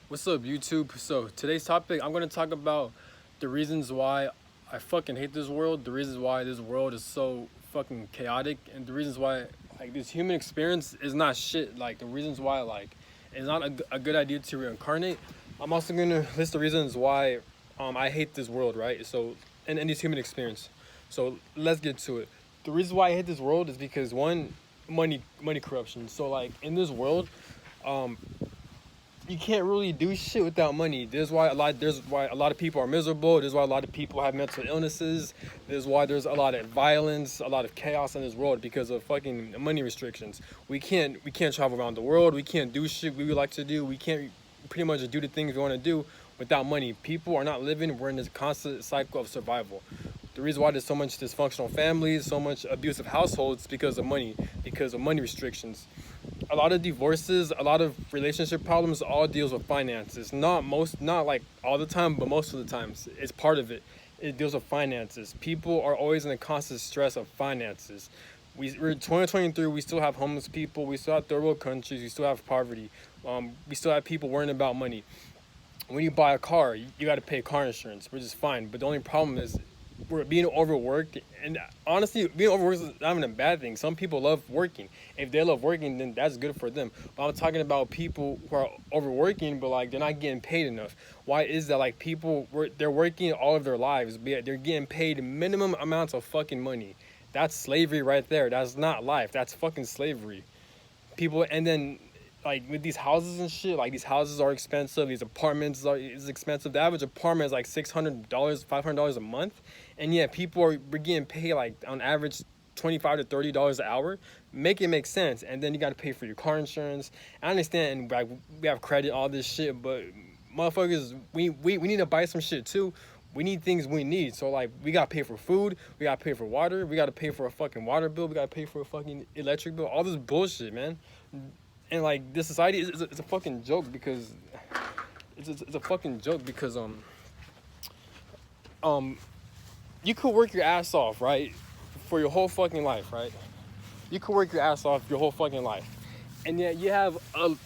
What's up, YouTube? So today's topic, I'm gonna talk about the reasons why I fucking hate this world, the reasons why this world is so fucking chaotic, and the reasons why like this human experience is not shit. Like the reasons why it's not a good idea to reincarnate. I'm also gonna list the reasons why I hate this world, right? So and this human experience. So let's get to it. The reason why I hate this world is because one, money corruption. So like in this world, um you can't really do shit without money. There's why a lot of people are miserable. There's why a lot of people have mental illnesses. There's why there's a lot of violence, a lot of chaos in this world because of fucking money restrictions. We can't travel around the world. We can't do shit we would like to do. We can't pretty much do the things we want to do without money. People are not living. We're in this constant cycle of survival. The reason why there's so much dysfunctional families, so much abusive households, because of money restrictions. A lot of divorces, a lot of relationship problems all deals with finances. Not like all the time, but most of the times it's part of it. It deals with finances. People are always in a constant stress of finances. We're 2023. We still have homeless people. We still have third world countries. We still have poverty. We still have people worrying about money. When you buy a car, you got to pay car insurance, which is fine. But the only problem is we're being overworked. And honestly, being overworked is not even a bad thing. Some people love working. If they love working, then that's good for them. But I'm talking about people who are overworking, but like they're not getting paid enough. Why is that? Like they're working all of their lives, but they're getting paid minimum amounts of fucking money. That's slavery right there. That's not life. That's fucking slavery. People, and then like with these houses and shit, like these houses are expensive, these apartments are is expensive. The average apartment is like $600, $500 a month, and yeah, we're getting paid like on average $25 to $30 an hour. Make it make sense, and then you got to pay for your car insurance. I understand, and like we have credit, all this shit, but motherfuckers, we need to buy some shit too. We need things we need. So like we gotta pay for food, we gotta pay for water, we gotta pay for a fucking water bill, we gotta pay for a fucking electric bill, all this bullshit, man. And like this society is it's a fucking joke because it's a fucking joke because um you could work your ass off, right, for your whole fucking life, right? You could work your ass off your whole fucking life, and yet you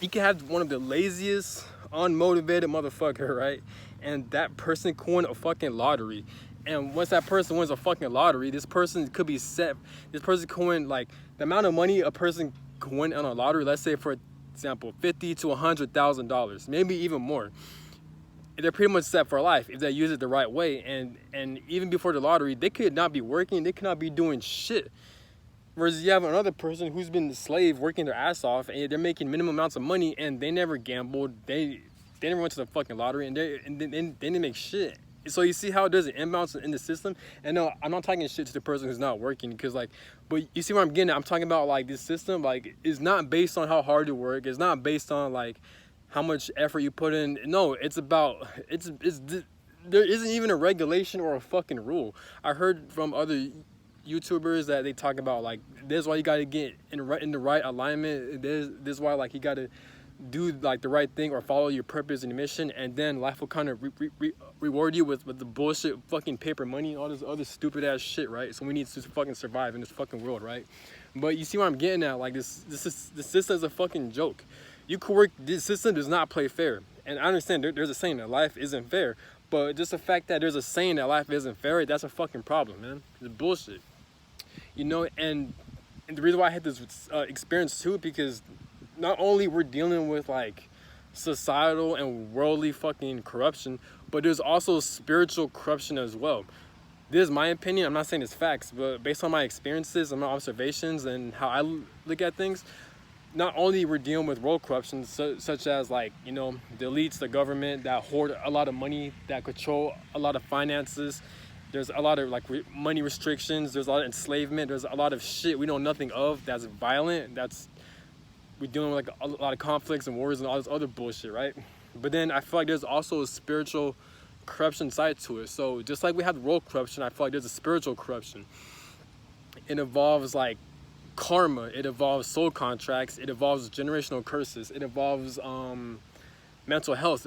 can have one of the laziest, unmotivated motherfucker, right? And that person could win a fucking lottery. And once that person wins a fucking lottery, this person could be set. This person could win like the amount of money a person could win on a lottery. Let's say, for example, $50,000 to $100,000, maybe even more. They're pretty much set for life if they use it the right way. And even before the lottery, they could not be working. They could not be doing shit. Whereas you have another person who's been the slave working their ass off, and they're making minimum amounts of money, and they never gambled. They never went to the fucking lottery, and they didn't make shit. So you see how there's an imbalance in the system. And no, I'm not talking shit to the person who's not working, because like, but you see where I'm getting at. I'm talking about like this system, like, is not based on how hard you work. It's not based on like how much effort you put in. No, it's about there isn't even a regulation or a fucking rule. I heard from other YouTubers that they talk about like this is why you gotta get in the right alignment. This is why like you gotta do like the right thing or follow your purpose and mission, and then life will kind of reward you with the bullshit fucking paper money and all this other stupid ass shit, right? So we need to fucking survive in this fucking world, right? But you see what I'm getting at? Like this system is a fucking joke. You could work. This system does not play fair, and I understand there's a saying that life isn't fair, but just the fact that there's a saying that life isn't fair, that's a fucking problem, man. It's bullshit. And the reason why I had this experience too, because not only we're dealing with like societal and worldly fucking corruption, but there's also spiritual corruption as well. This is my opinion. I'm not saying it's facts, but based on my experiences and my observations and how I look at things, not only we're dealing with world corruption, such as like, the elites, the government that hoard a lot of money, that control a lot of finances. There's a lot of like money restrictions. There's a lot of enslavement. There's a lot of shit we know nothing of that's violent. We're dealing with like a lot of conflicts and wars and all this other bullshit, right? But then I feel like there's also a spiritual corruption side to it. So just like we have the world corruption, I feel like there's a spiritual corruption. It involves like karma. It involves soul contracts. It involves generational curses. It involves mental health,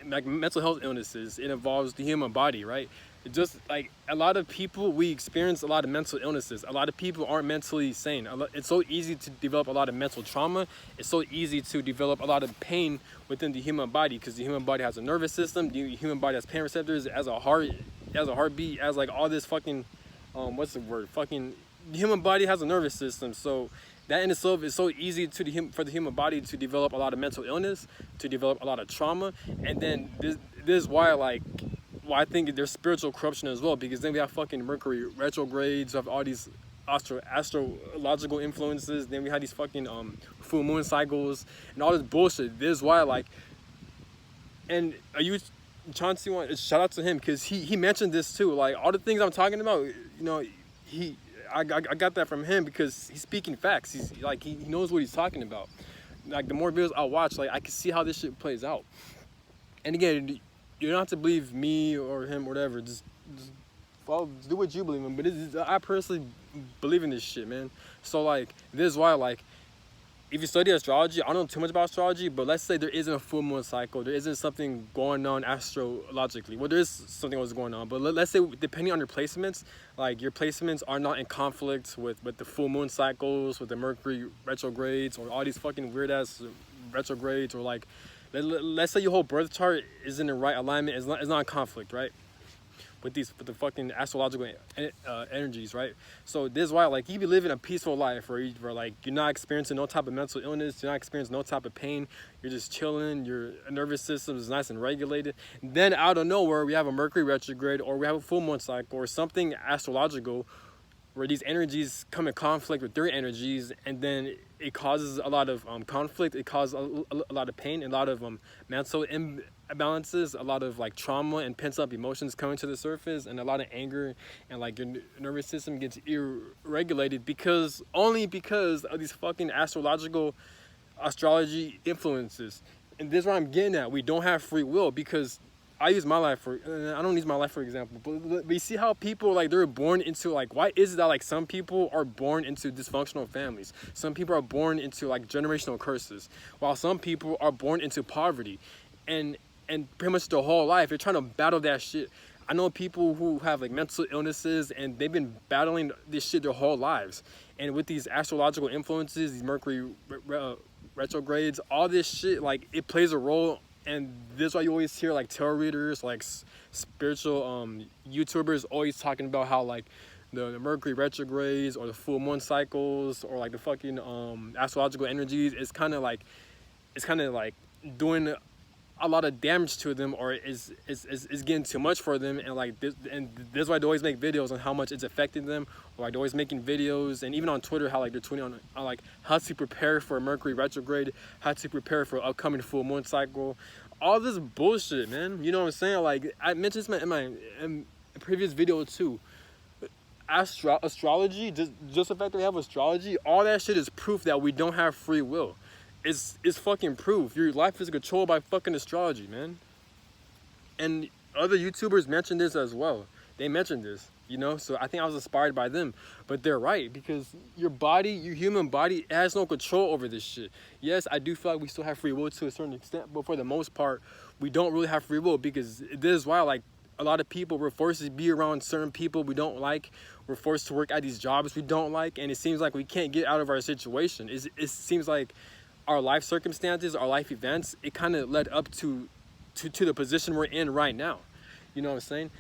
like mental health illnesses. It involves the human body, right? just like a lot of people, we experience a lot of mental illnesses. A lot of people aren't mentally sane. It's so easy to develop a lot of mental trauma. It's so easy to develop a lot of pain within the human body, because the human body has a nervous system. The human body has pain receptors, as a heart, as a heartbeat, as like all this fucking what's the word, fucking, the human body has a nervous system. So that in itself is so easy for the human body to develop a lot of mental illness, to develop a lot of trauma. And then this is why, like, well, I think there's spiritual corruption as well, because then we have fucking Mercury retrogrades, we have all these astrological influences, then we have these fucking full moon cycles and all this bullshit. This is why, like, and are you Chauncey, shout out to him, because he mentioned this too. Like, all the things I'm talking about, you know, I got that from him, because he's speaking facts. He's like, he knows what he's talking about. Like, the more videos I watch, like, I can see how this shit plays out. And again, you don't have to believe me or him or whatever. Just follow, do what you believe in. But I personally believe in this shit, man. So, like, this is why, like, if you study astrology, I don't know too much about astrology, but let's say there isn't a full moon cycle, there isn't something going on astrologically. Well, there is something else going on, but let's say, depending on your placements, like, your placements are not in conflict with the full moon cycles, with the Mercury retrogrades, or all these fucking weird ass retrogrades, or like, let's say your whole birth chart is in the right alignment, it's not in conflict, right? With the fucking astrological energies, right? So this is why, like, you be living a peaceful life where like, you're not experiencing no type of mental illness, you're not experiencing no type of pain, you're just chilling, your nervous system is nice and regulated. Then out of nowhere, we have a Mercury retrograde, or we have a full moon cycle, or something astrological, where these energies come in conflict with their energies, and then it causes a lot of conflict, it causes a lot of pain, a lot of mental imbalances, a lot of like trauma and pent up emotions coming to the surface, and a lot of anger, and like your nervous system gets irregulated only because of these fucking astrology influences. And this is what I'm getting at. We don't have free will, because I use my life for, I don't use my life for example, but we see how people, like, they're born into, like, why is it that, like, some people are born into dysfunctional families? Some people are born into, like, generational curses, while some people are born into poverty. And pretty much the whole life, they're trying to battle that shit. I know people who have, like, mental illnesses, and they've been battling this shit their whole lives. And with these astrological influences, these Mercury retrogrades, all this shit, like, it plays a role. And this is why you always hear, like, tarot readers, like spiritual YouTubers always talking about how, like, the Mercury retrogrades, or the full moon cycles, or like the fucking astrological energies is kind of like doing a lot of damage to them, or is getting too much for them. And like this is why they always make videos on how much it's affecting them, or like they're always making videos, and even on Twitter, how like they're tweeting on like how to prepare for a Mercury retrograde, how to prepare for an upcoming full moon cycle, all this bullshit, man. You know what I'm saying? Like, I mentioned this in my previous video too. Astrology, just the fact that we have astrology, all that shit is proof that we don't have free will. It's fucking proof. Your life is controlled by fucking astrology, man. And other YouTubers mentioned this as well. They mentioned this, you know? So I think I was inspired by them. But they're right, because your body, your human body, has no control over this shit. Yes, I do feel like we still have free will to a certain extent, but for the most part, we don't really have free will, because this is why, like, a lot of people, we're forced to be around certain people we don't like. We're forced to work at these jobs we don't like, and it seems like we can't get out of our situation. It seems like our life circumstances, our life events, it kind of led up to the position we're in right now. You know what I'm saying?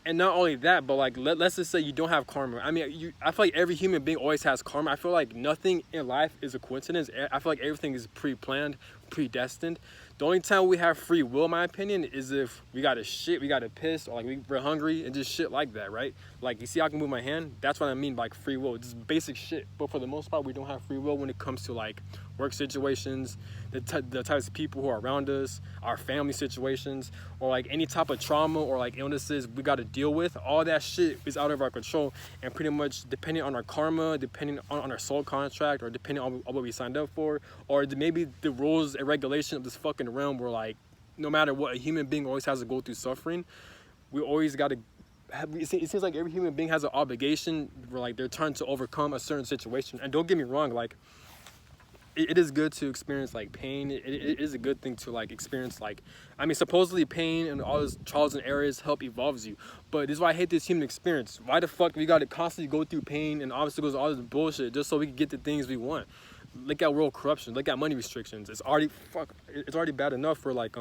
And not only that, but like, let's just say you don't have karma. I mean, I feel like every human being always has karma. I feel like nothing in life is a coincidence. I feel like everything is pre-planned, predestined. The only time we have free will, in my opinion, is if we got to shit, we got to piss, or like we're hungry, and just shit like that, right? Like, you see how I can move my hand? That's what I mean by, like, free will. Just basic shit. But for the most part, we don't have free will when it comes to, like, work situations, the types of people who are around us, our family situations, or like any type of trauma or like illnesses we got to deal with. All that shit is out of our control, and pretty much depending on our karma, depending on our soul contract, or depending on what we signed up for, or maybe the rules and regulation of this fucking realm, where, like, no matter what, a human being always has to go through suffering. We always got to it seems like every human being has an obligation where, like, they're trying to overcome a certain situation. And don't get me wrong, like, it is good to experience like pain. It is a good thing to like experience like, I mean, supposedly pain and all those trials and errors help evolves you. But this is why I hate this human experience. Why the fuck we gotta constantly go through pain and obstacles, all this bullshit, just so we can get the things we want? Look at world corruption. Look at money restrictions. It's already It's already bad enough for like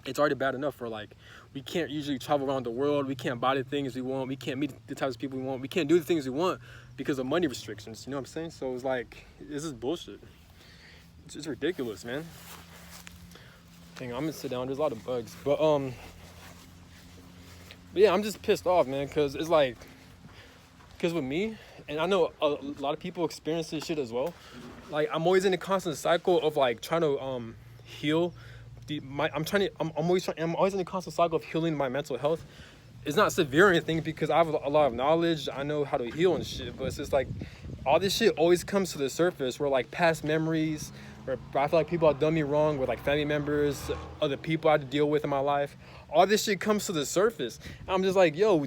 It's already bad enough for like we can't usually travel around the world. We can't buy the things we want. We can't meet the types of people we want. We can't do the things we want because of money restrictions. You know what I'm saying? So it's like, this is bullshit. It's ridiculous, man. Hang on, I'm gonna sit down. There's a lot of bugs, but yeah, I'm just pissed off, man, because it's like, because with me, and I know a lot of people experience this shit as well. Like, I'm always in a constant cycle of like trying to heal. I'm always in a constant cycle of healing my mental health. It's not severe or anything because I have a lot of knowledge. I know how to heal and shit, but it's just like all this shit always comes to the surface where like past memories, where I feel like people have done me wrong with like family members, other people I had to deal with in my life. All this shit comes to the surface. And I'm just like, yo,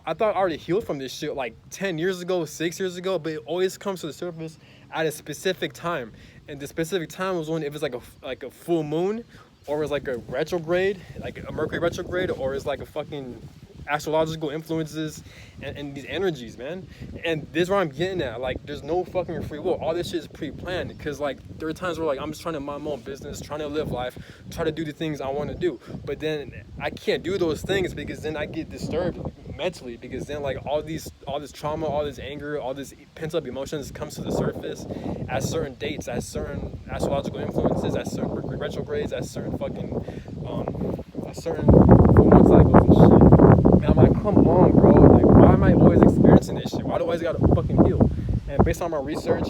I thought I already healed from this shit like 10 years ago, 6 years ago, but it always comes to the surface at a specific time. And the specific time was when it was like a full moon, or it's like a retrograde, like a Mercury retrograde, or it's like a fucking astrological influences and these energies, man. And this is where I'm getting at. Like, there's no fucking free will. All this shit is pre-planned, because like there are times where like I'm just trying to mind my own business, trying to live life, try to do the things I want to do, but then I can't do those things because then I get disturbed mentally, because then like all this trauma, all this anger, all this pent-up emotions comes to the surface at certain dates, at certain astrological influences, at certain Mercury retrogrades, at certain at certain full moon cycles and shit. Man, I'm like, come on, bro. Like, why am I always experiencing this shit? Why do I always gotta fucking heal? And based on my research,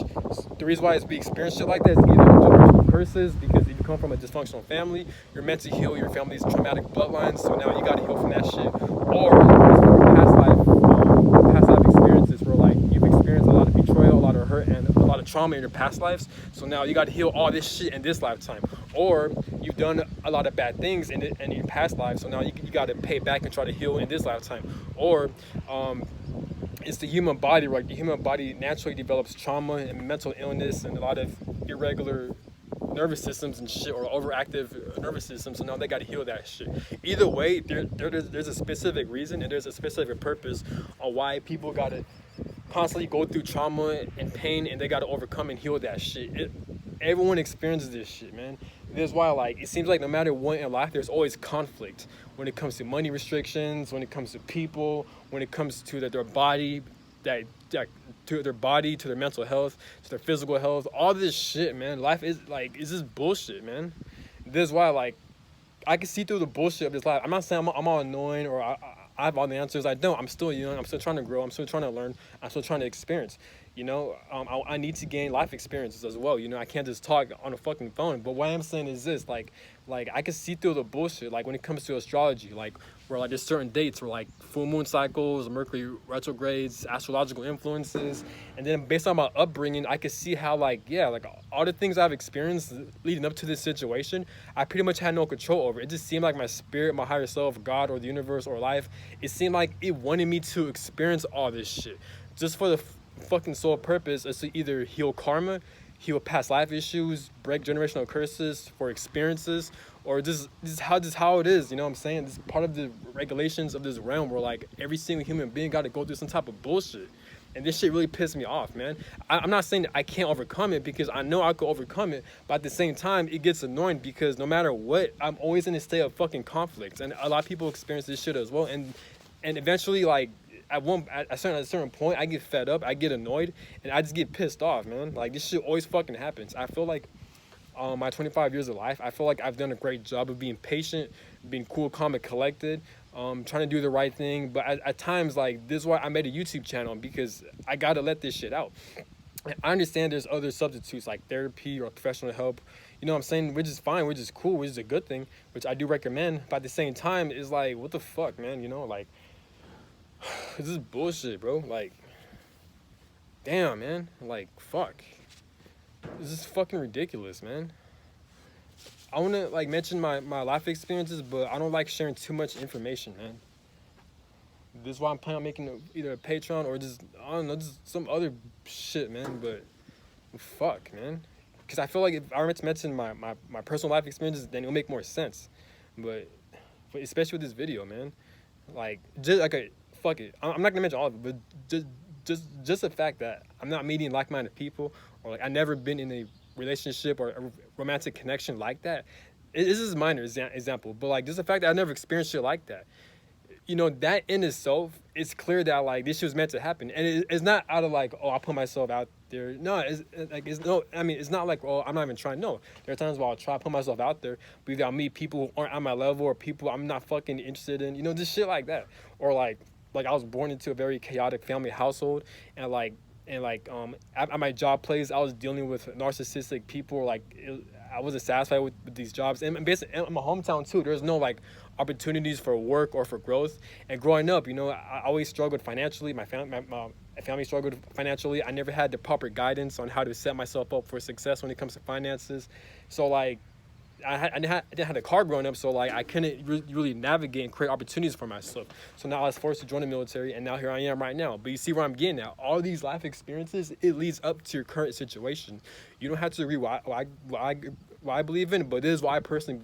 the reason why we experience shit like that is either generational curses, because if you come from a dysfunctional family, you're meant to heal your family's traumatic bloodlines, so now you gotta heal from that shit. Or it's from your past life experiences where like you've experienced a lot of betrayal, a lot of hurt, and a lot of trauma in your past lives, so now you gotta heal all this shit in this lifetime. Or you've done a lot of bad things in your past life, so now you gotta pay back and try to heal in this lifetime. Or it's the human body, right? The human body naturally develops trauma and mental illness and a lot of irregular nervous systems and shit, or overactive nervous systems, so now they got to heal that shit. Either way, there's a specific reason and there's a specific purpose on why people got to constantly go through trauma and pain, and they got to overcome and heal that shit. Everyone experiences this shit, man. That's why, like, it seems like no matter what in life, there's always conflict when it comes to money restrictions, when it comes to people, when it comes to their body, to their body, to their mental health, to their physical health. All this shit, man. Life is like, it's just bullshit, man. This is why, like, I can see through the bullshit of this life. I'm not saying I'm all annoying or I have all the answers. I don't. I'm still young. I'm still trying to grow. I'm still trying to learn. I'm still trying to experience. You know, I need to gain life experiences as well. You know, I can't just talk on a fucking phone. But what I'm saying is this, like I can see through the bullshit, like when it comes to astrology, like where like there's certain dates where like full moon cycles, Mercury retrogrades, astrological influences, and then based on my upbringing, I can see how like, yeah, like all the things I've experienced leading up to this situation, I pretty much had no control over. It just seemed like my spirit, my higher self, God or the universe or life, it seemed like it wanted me to experience all this shit just for the fucking sole purpose is to either heal karma, heal past life issues, break generational curses for experiences, or this is how it is. You know what I'm saying? This is part of the regulations of this realm where like every single human being got to go through some type of bullshit. And this shit really pissed me off, man. I'm not saying that I can't overcome it, because I know I could overcome it, but at the same time, it gets annoying because no matter what, I'm always in a state of fucking conflict. And a lot of people experience this shit as well. And eventually, like, at a certain point, I get fed up, I get annoyed, and I just get pissed off, man. Like, this shit always fucking happens. I feel like my 25 years of life, I feel like I've done a great job of being patient, being cool, calm, and collected, trying to do the right thing. But at times, like, this is why I made a YouTube channel, because I gotta let this shit out. I understand there's other substitutes like therapy or professional help, you know what I'm saying, which is fine, which is cool, which is a good thing, which I do recommend. But at the same time, it's like, what the fuck, man, you know, like, this is bullshit, bro. Like, damn, man. Like, fuck. This is fucking ridiculous, man. I want to, like, mention my life experiences, but I don't like sharing too much information, man. This is why I'm planning on making either a Patreon or just, I don't know, just some other shit, man. But fuck, man. because I feel like if I were to mention my personal life experiences, then it'll make more sense. But especially with this video, man, like just like a fuck it. I'm not gonna mention all of it, but just the fact that I'm not meeting like-minded people, or like I never been in a relationship or a romantic connection like that. This is a minor example, but like just the fact that I never experienced shit like that, you know, that in itself, it's clear that like this shit was meant to happen, and it's not out of like, oh, I put myself out there. No, it's no. I mean, it's not like, oh, I'm not even trying. No, there are times where I'll try to put myself out there, but either I'll meet people who aren't on my level or people I'm not fucking interested in. You know, just shit like that, or like I was born into a very chaotic family household, and at my job place, I was dealing with narcissistic people. I wasn't satisfied with these jobs, and basically in my hometown too, there's no like opportunities for work or for growth. And growing up, you know, I always struggled financially. My family struggled financially. I never had the proper guidance on how to set myself up for success when it comes to finances. So like I didn't have a car growing up, so like I couldn't really navigate and create opportunities for myself. So now I was forced to join the military, and now here I am right now. But you see where I'm getting at. All these life experiences, it leads up to your current situation. You don't have to agree what I believe in, but this is what I personally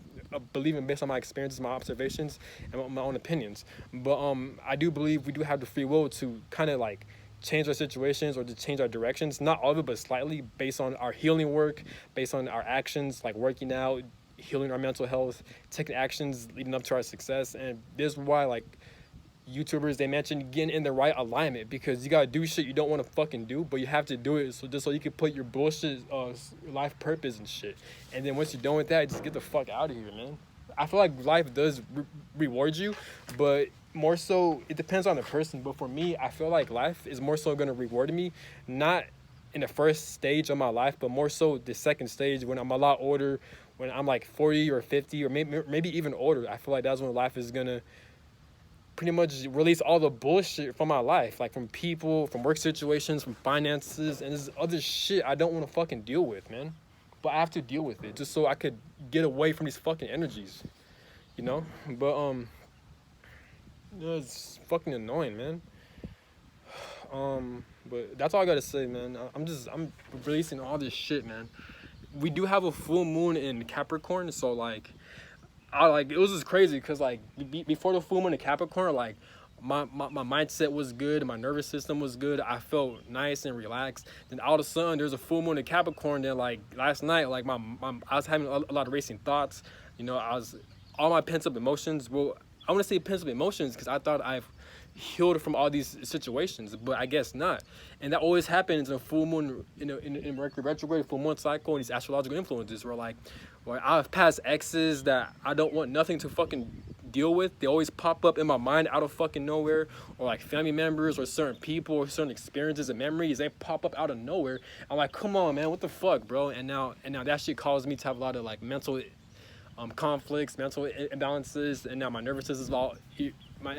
believe in based on my experiences, my observations, and my own opinions. But I do believe we do have the free will to kind of like change our situations or to change our directions. Not all of it, but slightly, based on our healing work, based on our actions, like working out, healing our mental health, taking actions leading up to our success. And this is why like YouTubers, they mention getting in the right alignment, because you gotta do shit you don't want to fucking do, but you have to do it so you can put your bullshit life purpose and shit. And then once you're done with that, just get the fuck out of here, man. I feel like life does reward you, but more so it depends on the person. But for me, I feel like life is more so gonna reward me, not in the first stage of my life, but more so the second stage, when I'm a lot older, when I'm like 40 or 50 or maybe even older. I feel like that's when life is gonna pretty much release all the bullshit from my life, like from people, from work situations, from finances, and this other shit I don't want to fucking deal with, man. But I have to deal with it just so I could get away from these fucking energies, you know. But it's fucking annoying, man. But that's all I gotta say, man. I'm releasing all this shit, man. We do have a full moon in Capricorn, so like it was just crazy because like before the full moon in Capricorn, like my mindset was good, my nervous system was good, I felt nice and relaxed. Then all of a sudden there's a full moon in Capricorn. Then like last night, like I was having a lot of racing thoughts, you know. All my pent up emotions, well, I want to say pent up emotions because I thought I've healed from all these situations, but I guess not. And that always happens in a full moon, in Mercury retrograde, full moon cycle, and these astrological influences where I've passed exes that I don't want nothing to fucking deal with. They always pop up in my mind out of fucking nowhere, or like family members or certain people or certain experiences and memories, they pop up out of nowhere. I'm like, come on, man, what the fuck, bro? And now that shit caused me to have a lot of like mental conflicts, mental imbalances, and now my nervous system's my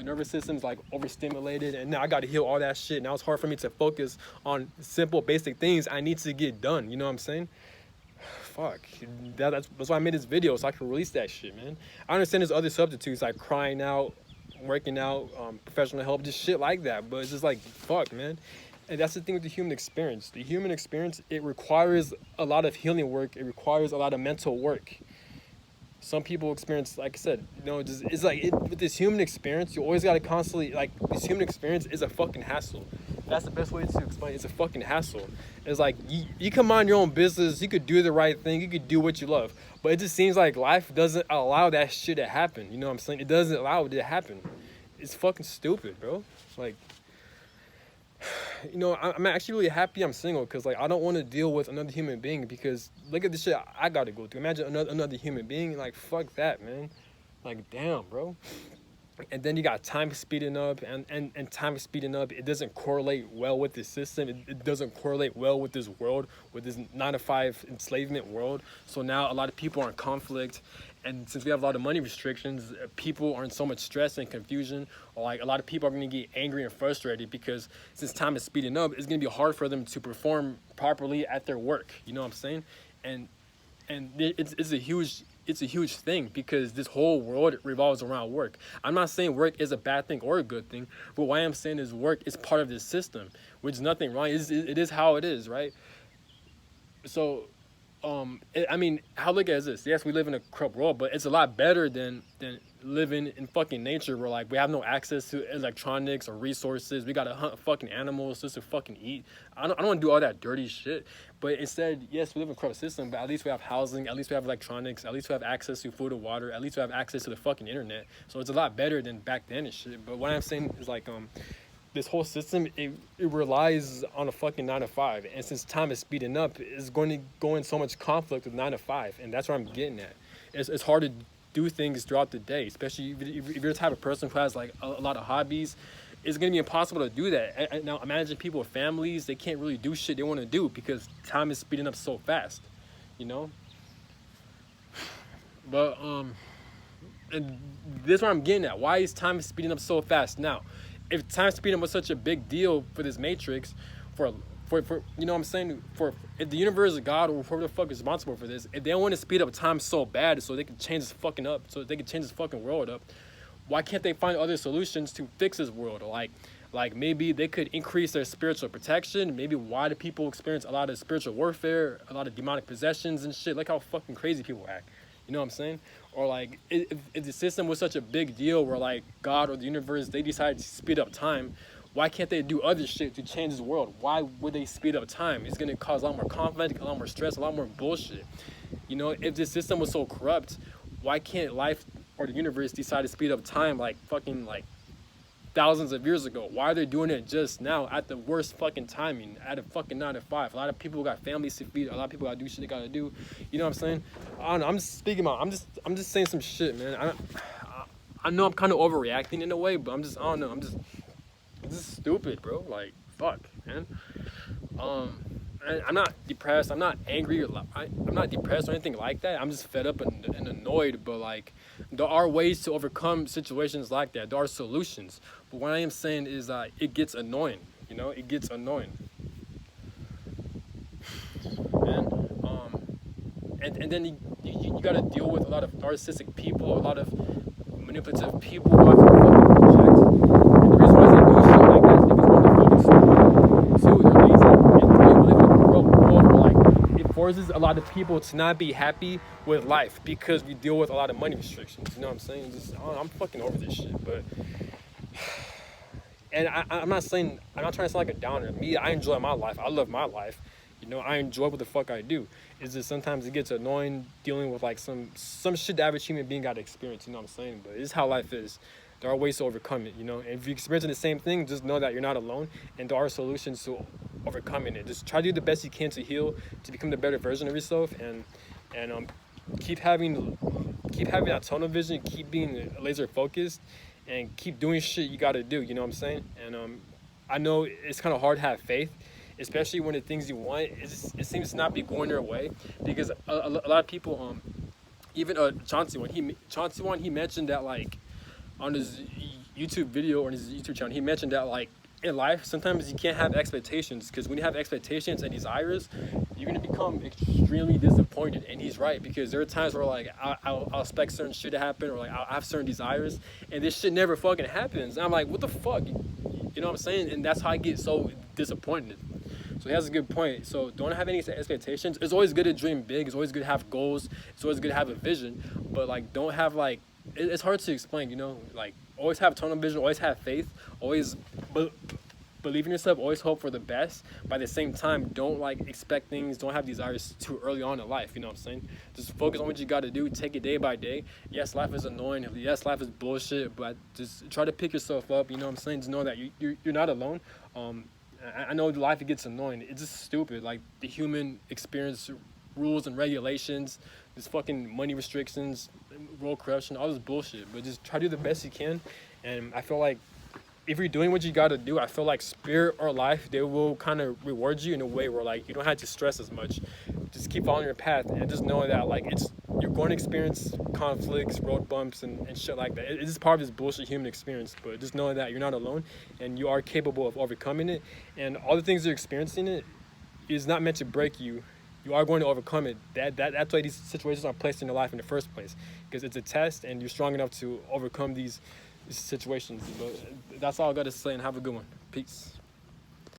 nervous system's like overstimulated, and now I got to heal all that shit. Now it's hard for me to focus on simple, basic things I need to get done. You know what I'm saying? Fuck. That's why I made this video, so I can release that shit, man. I understand there's other substitutes like crying out, working out, professional help, just shit like that. But it's just like, fuck, man. And that's the thing with the human experience. The human experience, it requires a lot of healing work. It requires a lot of mental work. Some people experience, like I said, it's like with this human experience, you always got to constantly, like, this human experience is a fucking hassle. That's the best way to explain it. It's a fucking hassle. It's like, you can mind your own business, you could do the right thing, you could do what you love. But it just seems like life doesn't allow that shit to happen. You know what I'm saying? It doesn't allow it to happen. It's fucking stupid, bro. Like, I'm actually really happy I'm single, because like I don't want to deal with another human being, because look at the shit I gotta go through. Imagine another human being. Like, fuck that, man. Like, damn, bro. And then you got time speeding up, and time speeding up, it doesn't correlate well with this system. It doesn't correlate well with this world, with this 9-to-5 enslavement world. So now a lot of people are in conflict, and since we have a lot of money restrictions, people are in so much stress and confusion, or like a lot of people are going to get angry and frustrated, because since time is speeding up, it's going to be hard for them to perform properly at their work. You know what I'm saying? And it's a huge thing, because this whole world revolves around work. I'm not saying work is a bad thing or a good thing, but what I am saying is work is part of this system, which is nothing wrong. It is how it is, right? I mean, how look at this? Yes, we live in a corrupt world, but it's a lot better than living in fucking nature, where like we have no access to electronics or resources. We gotta hunt fucking animals just to fucking eat. I don't want to do all that dirty shit. But instead, yes, we live in a corrupt system, but at least we have housing, at least we have electronics, at least we have access to food and water, at least we have access to the fucking internet. So it's a lot better than back then and shit. But what I'm saying is like this whole system, it relies on a fucking 9 to 5, and since time is speeding up, it's going to go in so much conflict with 9 to 5, and that's what I'm getting at. It's hard to do things throughout the day, especially if you're the type of person who has like a lot of hobbies. It's going to be impossible to do that. And now imagine people with families, they can't really do shit they want to do because time is speeding up so fast, you know. But and this is what I'm getting at. Why is time speeding up so fast now? If time speeding up was such a big deal for this Matrix, for you know what I'm saying, for if the universe is God or whoever the fuck is responsible for this, if they want to speed up time so bad so they can change this fucking up, so they can change this fucking world up, why can't they find other solutions to fix this world? Or like maybe they could increase their spiritual protection. Maybe why do people experience a lot of spiritual warfare, a lot of demonic possessions and shit? Like how fucking crazy people act. You know what I'm saying? Or like if the system was such a big deal where like God or the universe, they decided to speed up time, why can't they do other shit to change this world? Why would they speed up time? It's gonna cause a lot more conflict, a lot more stress, a lot more bullshit. You know, if the system was so corrupt, why can't life or the universe decide to speed up time like fucking like thousands of years ago? Why are they doing it just now at the worst fucking timing, at a fucking 9 to 5? A lot of people got families to feed. A lot of people gotta do shit they gotta do. You know what I'm saying? I don't know. I'm just speaking about. I'm just saying some shit, man. I know I'm kind of overreacting in a way, but I don't know. It's just stupid, bro. Like fuck, man. I'm not depressed. I'm not angry. I'm not depressed or anything like that. I'm just fed up and annoyed. But like, there are ways to overcome situations like that. There are solutions. But what I am saying is that it gets annoying. You know, it gets annoying. And then you gotta deal with a lot of narcissistic people, a lot of manipulative people who have to fucking project. And the reason why they do shit like that is because one, they're fucking stupid. Two, they're lazy. And three, we live in a world where like it forces a lot of people to not be happy with life because we deal with a lot of money restrictions. You know what I'm saying? I'm fucking over this shit. But and I'm not trying to sound like a downer. Me, I enjoy my life. I love my life. You know, I enjoy what the fuck I do. It's just sometimes it gets annoying dealing with like some shit the average human being got to experience. You know what I'm saying? But it's how life is. There are ways to overcome it. You know, and if you're experiencing the same thing, just know that you're not alone, and there are solutions to overcoming it. Just try to do the best you can to heal, to become the better version of yourself, and keep having that tunnel vision, keep being laser focused, and keep doing shit you got to do. You know what I'm saying? And I know it's kind of hard to have faith, especially when the things you want, it seems to not be going their way, because a lot of people, even Chauncey one, he mentioned that like on his YouTube video or on his YouTube channel, he mentioned that like in life sometimes you can't have expectations, because when you have expectations and desires, you're gonna become extremely disappointed. And he's right, because there are times where like I'll expect certain shit to happen, or like I'll have certain desires, and this shit never fucking happens. And I'm like, what the fuck? You know what I'm saying? And that's how I get so disappointed. So he has a good point. So don't have any expectations. It's always good to dream big. It's always good to have goals. It's always good to have a vision. But like, don't have like, it's hard to explain, you know? Like, always have tunnel vision. Always have faith. Always believe in yourself. Always hope for the best. But at the same time, don't like expect things. Don't have desires too early on in life. You know what I'm saying? Just focus on what you got to do. Take it day by day. Yes, life is annoying. Yes, life is bullshit. But just try to pick yourself up. You know what I'm saying? Just know that you're not alone. I know life, it gets annoying. It's just stupid. Like the human experience, rules and regulations, this fucking money restrictions, world corruption, all this bullshit. But just try to do the best you can. And I feel like if you're doing what you got to do, I feel like spirit or life, they will kind of reward you in a way where like you don't have to stress as much. Just keep following your path and just know that like you're going to experience conflicts, road bumps, and shit like that. It's just part of this bullshit human experience. But just know that you're not alone, and you are capable of overcoming it. And all the things you're experiencing, it is not meant to break you. You are going to overcome it. That's why these situations are placed in your life in the first place, because it's a test, and you're strong enough to overcome these situations. But that's all I got to say, and have a good one. Peace.